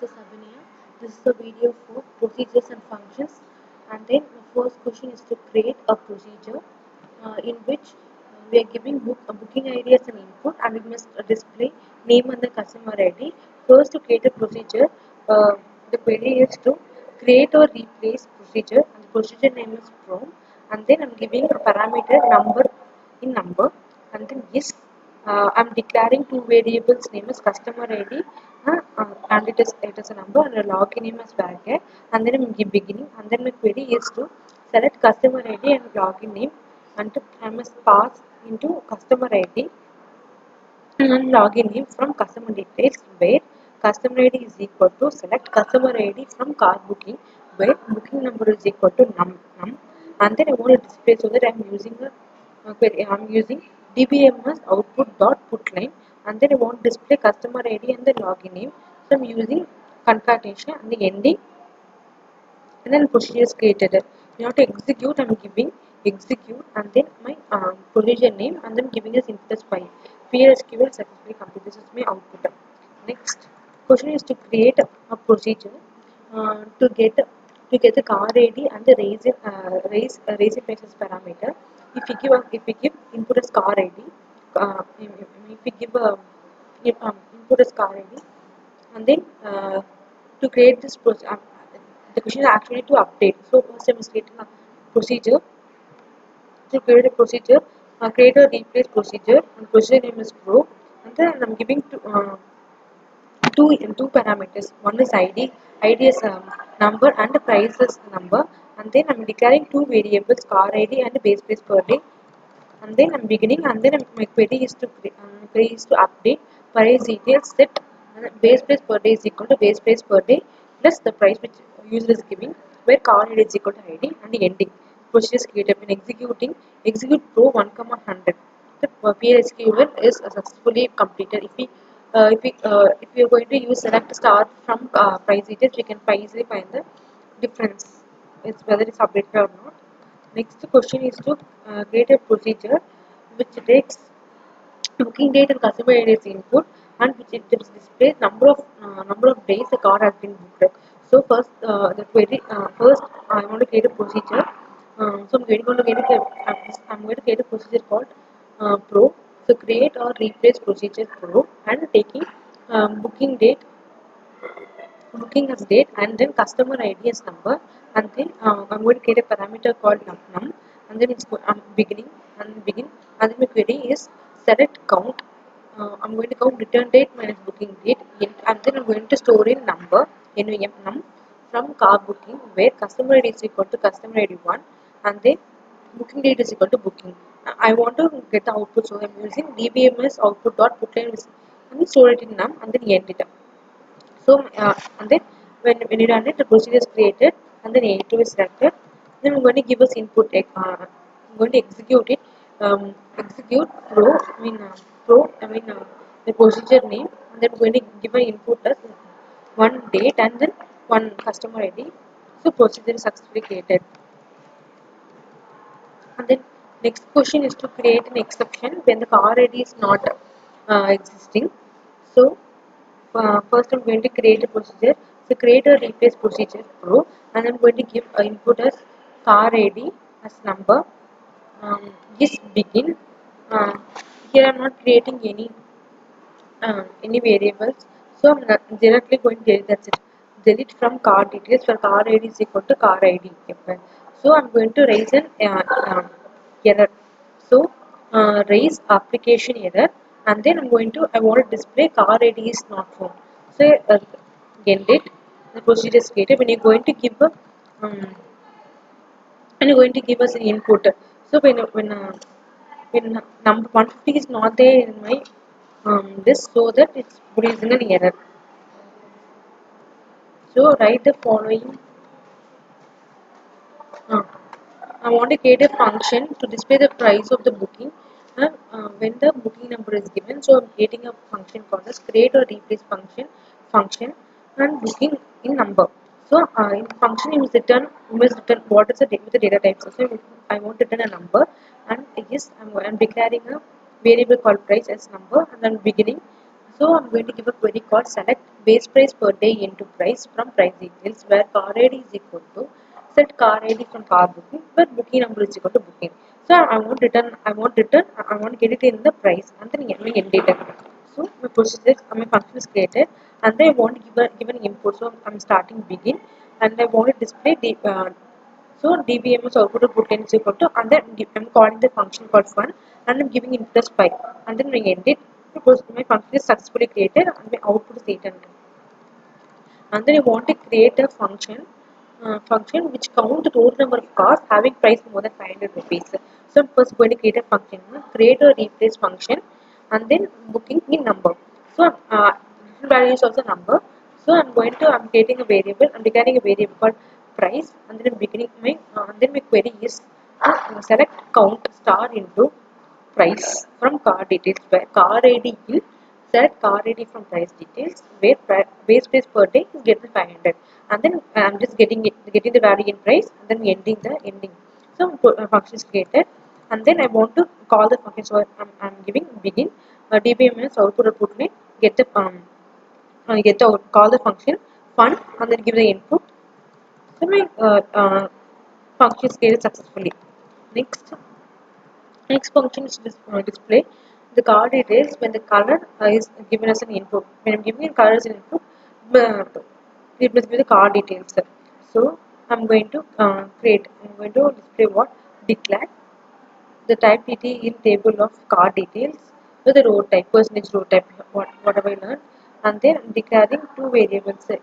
this is Abhinaya. This is a video for procedures and functions. And then the first question is to create a procedure in which we are giving booking ID as an input, and we must display name and the customer ID. First, to create a procedure, the query is to create or replace procedure, and the procedure name is from, and then I'm giving a parameter number, and then yes, I'm declaring two variables name is customer ID, and it is a number, and a login name as varchar, and then I'm beginning, and then my query is to select customer ID and login name, and I must pass into customer ID and login name from customer details, where customer ID is equal to select customer ID from car booking, where booking number is equal to num, and then I want to display, so that I'm using a query. I'm using dbms output dot put line, and then I want to display customer ID and the login name. So I'm using concatenation and the ending, and then procedure is created. You have to execute. I'm giving execute, and then my procedure name, and then giving us input as file. PLSQL successfully complete. This is my output. Next question is to create a procedure to get the car ID and the raise price as parameter. If we give input as car ID, if we give a input as car ID, and then to create this process, the question is actually to update. So first I am creating a procedure. To create a procedure, create a replace procedure, and procedure name is pro, and then I'm giving two parameters. One is ID is number, and the price is number, and then I'm declaring two variables, car ID and base price per day, and then I'm beginning, and then my query is to update price details set, and base price per day is equal to base price per day plus the price which user is giving, where car ID is equal to ID, and the ending procedure is created. When execute pro 1 comma 100, the PLSQL is successfully completed. If we are going to use select star from price details, we can easily find the difference, it's whether it's updated or not. Next question is to create a procedure which takes booking date and customer ID as input, and which it displays number of days the car has been booked. So first I want to create a procedure. So I'm going to create a procedure called pro. So create or replace procedure pro, and taking booking as date, and then customer ID as number, and then I'm going to create a parameter called num, and then I'm beginning, and then my query is select count. I'm going to count return date minus booking date, and then I'm going to store in number num from car booking, where customer ID is equal to customer ID 1, and then booking date is equal to booking. I want to get the output, so I'm using dbms output dot put line, and store it in num, and then end it up. So and then when you run it, the procedure is created, and then A2 is selected. Then I'm going to give us input. I'm going to execute it. Execute the procedure name, and then I'm going to give an input as one date and then one customer ID. So procedure is successfully created. And then next question is to create an exception when the car ID is not existing. So first I'm going to create a procedure. So create a replace procedure pro, and I'm going to give input as car ID as number. Is begin. Uh, Here I'm not creating any variables, so I'm not directly going to delete. That's it. Delete from car details, for car ID is equal to car ID. Okay. So I'm going to raise an error. So raise application error, and then I want to display car ID is not found. So end it. The procedure is created. Um, when you're going to give us an input. So when number 150 is not there in my this, so that it's producing an error. So write the following. Uh, I want to create a function to display the price of the booking, and when the booking number is given. So I'm creating a function called as create or replace function and booking in number. So in function you must return what is the data type. So I want to return a number, and yes, I'm declaring a variable called price as number, and then beginning. So I'm going to give a query called select base price per day into price from price details where car ID is equal to set car ID from car booking where booking number is equal to booking. So I want to get it in the price and then end data. So my procedure my function is created and then I want to give an input. So I'm starting begin and I want to display so dbms output of put is equal to and then I'm calling the function called fun and I'm giving input as 5 and then we end it because my function is successfully created and my output is 800 and then I want to create a function which count the total number of cars having price more than 500 rupees. So I'm first going to create a function, create a replace function, and then booking in number. So value is also number. So I'm creating a variable. I'm declaring a variable called price, and then I'm beginning and then my query is to select count star into price from car details where car ID is set car ID from price details where base price per day is getting 500 and then I'm just getting the value in price and then ending the ending. So function is created and then I want to call the function. So I'm giving begin dbms output name get the call the function fun and then give the input. So my function is created successfully. Next function is display the color details when the color is given as an input. When I'm giving a color as an input, it must be the color details. So I'm going to display what declare the type dt in table of car details with the row type, percentage row type, whatever I learned, and then I'm declaring two variables a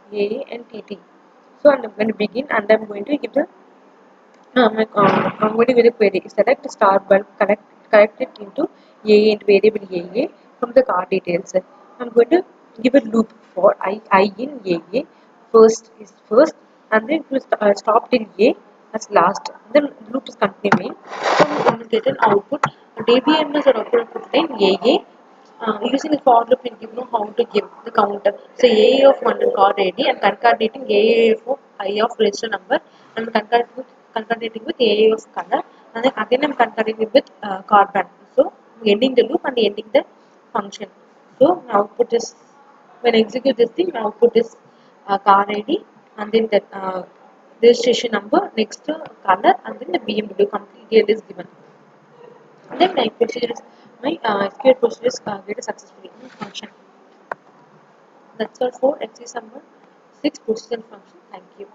and tt. So I'm going to begin and I'm going to give the I'm going to give a query. Select star bulb, connect it into into variable AA from the car details. I'm going to give a loop for I in AA. First is first, and then to stop till A as last. Then loop is continuing. So I'm going to get an output. DBMS or output in AA. Using the for loop, we'll give know how to give the counter. So A of one car ready and concatenating A of I of register number and concatenating with A of color and then again I'm concatenating with carbon. So ending the loop and ending the function. So my output is when I execute this thing, my output is car ID and then the registration number next to color and then the BMW complete detail is given. And then my SQL procedure is created successfully in function. That's all for exercise number 6 procedure function. Thank you.